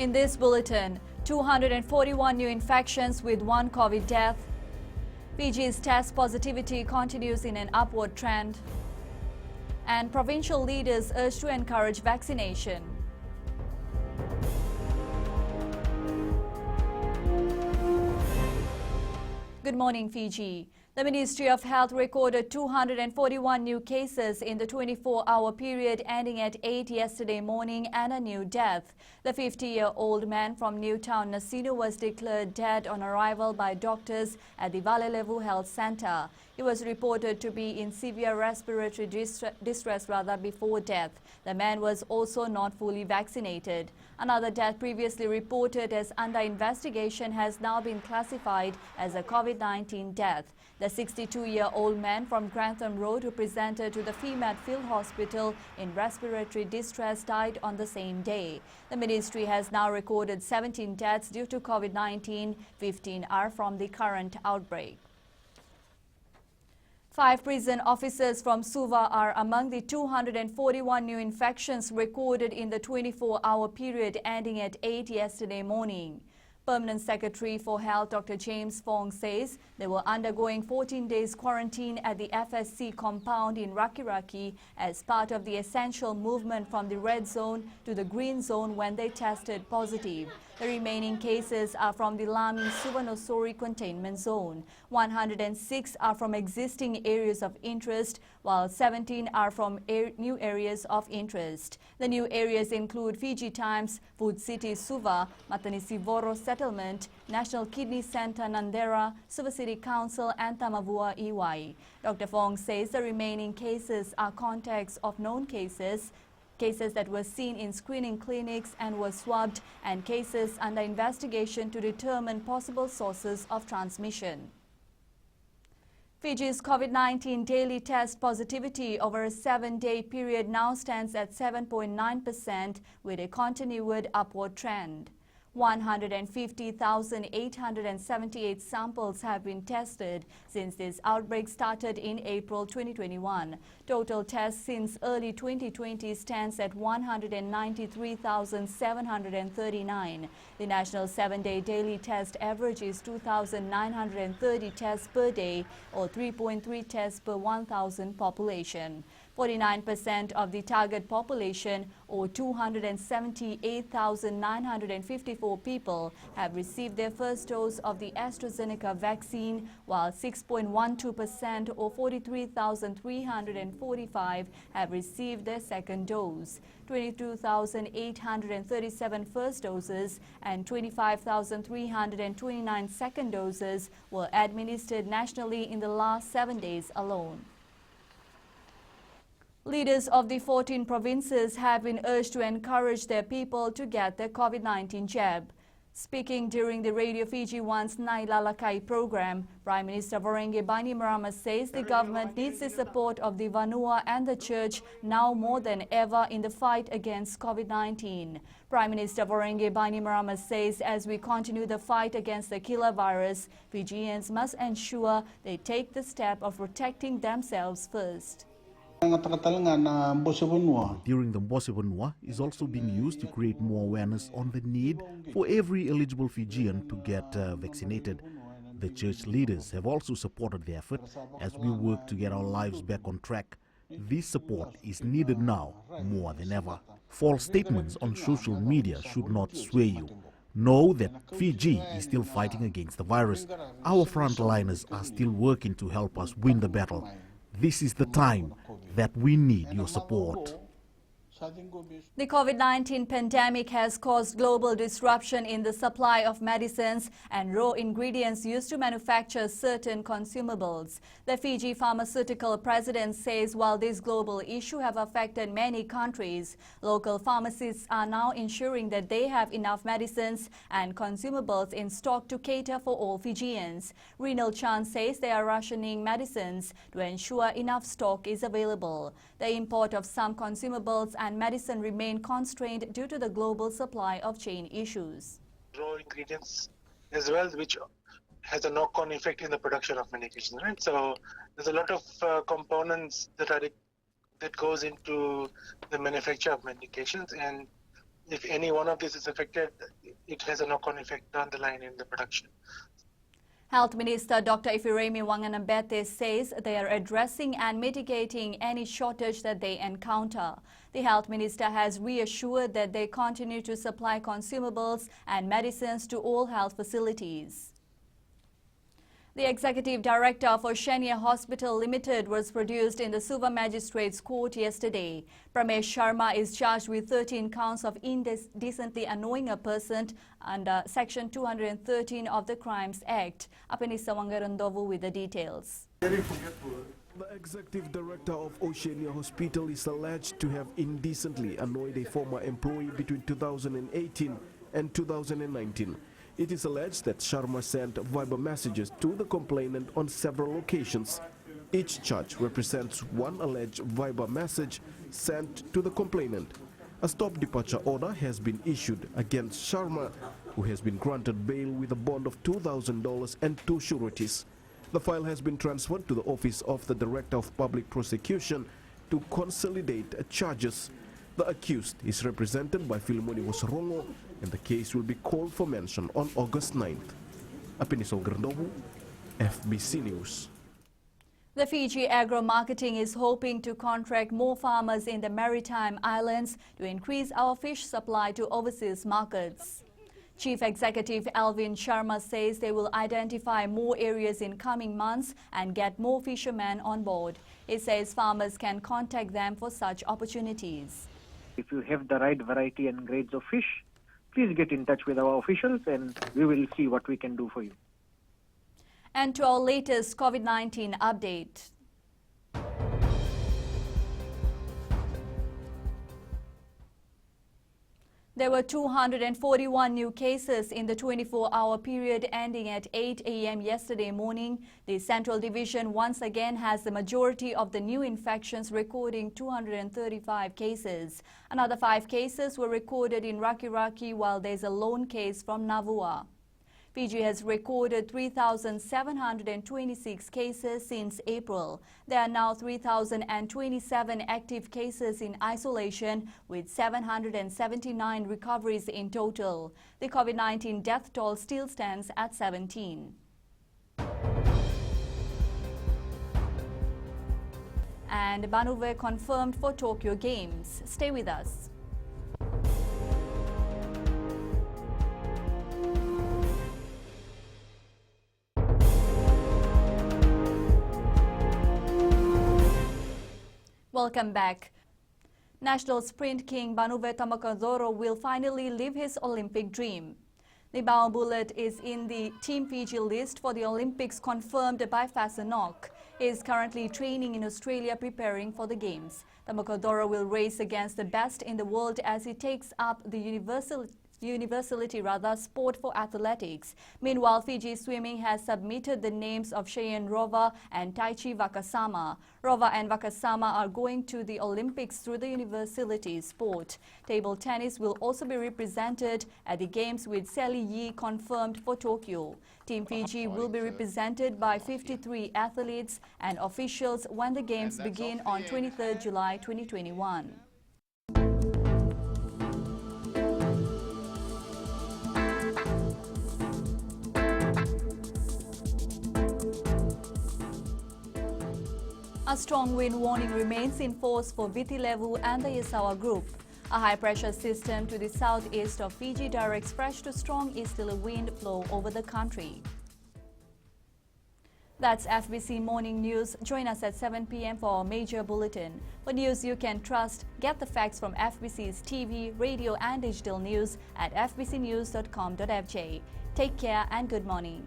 In this bulletin, 241 new infections with 1 COVID death. Fiji's test positivity continues in an upward trend. And provincial leaders urge to encourage vaccination. Good morning, Fiji. The Ministry of Health recorded 241 new cases in the 24-hour period ending at 8 yesterday morning and a new death. The 50-year-old man from Newtown, Nasino was declared dead on arrival by doctors at the Valelevu Health Centre. He was reported to be in severe respiratory distress before death. The man was also not fully vaccinated. Another death previously reported as under investigation has now been classified as a COVID-19 death. The 62-year-old man from Grantham Road who presented to the FEMAT Field Hospital in respiratory distress died on the same day. The ministry has now recorded 17 deaths due to COVID-19. 15 are from the current outbreak. 5 prison officers from Suva are among the 241 new infections recorded in the 24-hour period ending at 8 yesterday morning. Permanent Secretary for Health Dr. James Fong says they were undergoing 14 days quarantine at the FSC compound in Rakiraki as part of the essential movement from the red zone to the green zone when they tested positive. The remaining cases are from the Lami Suvanosori containment zone. 106 are from existing areas of interest, while 17 are from new areas of interest. The new areas include Fiji Times, Food City Suva, Matanisivoro Settlement, National Kidney Centre Nandera, Suva City Council and Tamavua Iwai. Dr. Fong says the remaining cases are contacts of known cases that were seen in screening clinics and were swabbed, and cases under investigation to determine possible sources of transmission. Fiji's COVID-19 daily test positivity over a 7-day period now stands at 7.9% with a continued upward trend. 150,878 samples have been tested since this outbreak started in April 2021. Total tests since early 2020 stands at 193,739. The national 7-day daily test average is 2,930 tests per day or 3.3 tests per 1,000 population. 49% of the target population, or 278,954 people, have received their first dose of the AstraZeneca vaccine, while 6.12%, or 43,345, have received their second dose. 22,837 first doses and 25,329 second doses were administered nationally in the last 7 days alone. Leaders of the 14 provinces have been urged to encourage their people to get their COVID-19 jab. Speaking during the Radio Fiji One's Nai Lalakai program, Prime Minister Voreqe Bainimarama says the government needs the support of the Vanua and the Church now more than ever in the fight against COVID-19. Prime Minister Voreqe Bainimarama says as we continue the fight against the killer virus, Fijians must ensure they take the step of protecting themselves first. During the Mbosibunwa is also being used to create more awareness on the need for every eligible Fijian to get vaccinated. The church leaders have also supported the effort as we work to get our lives back on track. This support is needed now more than ever. False statements on social media should not sway you. Know that Fiji is still fighting against the virus. Our frontliners are still working to help us win the battle. This is the time that we need your support. The COVID-19 pandemic has caused global disruption in the supply of medicines and raw ingredients used to manufacture certain consumables. The Fiji pharmaceutical president says while this global issue have affected many countries, local pharmacists are now ensuring that they have enough medicines and consumables in stock to cater for all Fijians. Renal Chan says they are rationing medicines to ensure enough stock is available. The import of some consumables and medicine remain constrained due to the global supply of chain issues. Raw ingredients as well, which has a knock-on effect in the production of medication, right? So there's a lot of components that goes into the manufacture of medications, and if any one of these is affected, it has a knock-on effect down the line in the production. Health Minister Dr. Ifiremi Wanganambete says they are addressing and mitigating any shortage that they encounter. The Health Minister has reassured that they continue to supply consumables and medicines to all health facilities. The Executive Director for Shania Hospital Limited was produced in the Suva Magistrates Court yesterday. Pramesh Sharma is charged with 13 counts of indecently annoying a person under Section 213 of the Crimes Act. Apenisa Wangarandovu with the details. The Executive Director of Oceania Hospital is alleged to have indecently annoyed a former employee between 2018 and 2019. It is alleged that Sharma sent Viber messages to the complainant on several occasions. Each charge represents one alleged Viber message sent to the complainant. A stop departure order has been issued against Sharma, who has been granted bail with a bond of $2,000 and 2 sureties. The file has been transferred to the Office of the Director of Public Prosecution to consolidate charges. The accused is represented by Filmoni Wasarongo, and the case will be called for mention on August 9th. Apinisol Grandobu, FBC News. The Fiji Agro Marketing is hoping to contract more farmers in the maritime islands to increase our fish supply to overseas markets. Chief Executive Alvin Sharma says they will identify more areas in coming months and get more fishermen on board. He says farmers can contact them for such opportunities. If you have the right variety and grades of fish, please get in touch with our officials and we will see what we can do for you. And to our latest COVID-19 update. There were 241 new cases in the 24-hour period ending at 8 a.m. yesterday morning. The Central Division once again has the majority of the new infections, recording 235 cases. Another 5 cases were recorded in Rakiraki, while there's a lone case from Navua. Fiji has recorded 3,726 cases since April. There are now 3,027 active cases in isolation, with 779 recoveries in total. The COVID-19 death toll still stands at 17. And Banuve confirmed for Tokyo Games. Stay with us. Welcome back. National sprint king Banuve Tamakadoro will finally live his Olympic dream. The Bao Bullet is in the Team Fiji list for the Olympics confirmed by Fasanok. He is currently training in Australia preparing for the Games. Tamakadoro will race against the best in the world as he takes up the universality sport for athletics. Meanwhile, Fiji Swimming has submitted the names of Cheyenne Rova and Taichi Wakasama. Rova and Wakasama are going to the Olympics through the universality sport. Table tennis will also be represented at the Games, with Sally Yi confirmed for Tokyo. Team Fiji will be represented by 53 athletes and officials when the Games begin on 23rd July 2021. A strong wind warning remains in force for Viti Levu and the Isawa Group. A high-pressure system to the southeast of Fiji directs fresh to strong easterly wind flow over the country. That's FBC Morning News. Join us at 7 p.m. for our major bulletin. For news you can trust, get the facts from FBC's TV, radio and digital news at fbcnews.com.fj. Take care and good morning.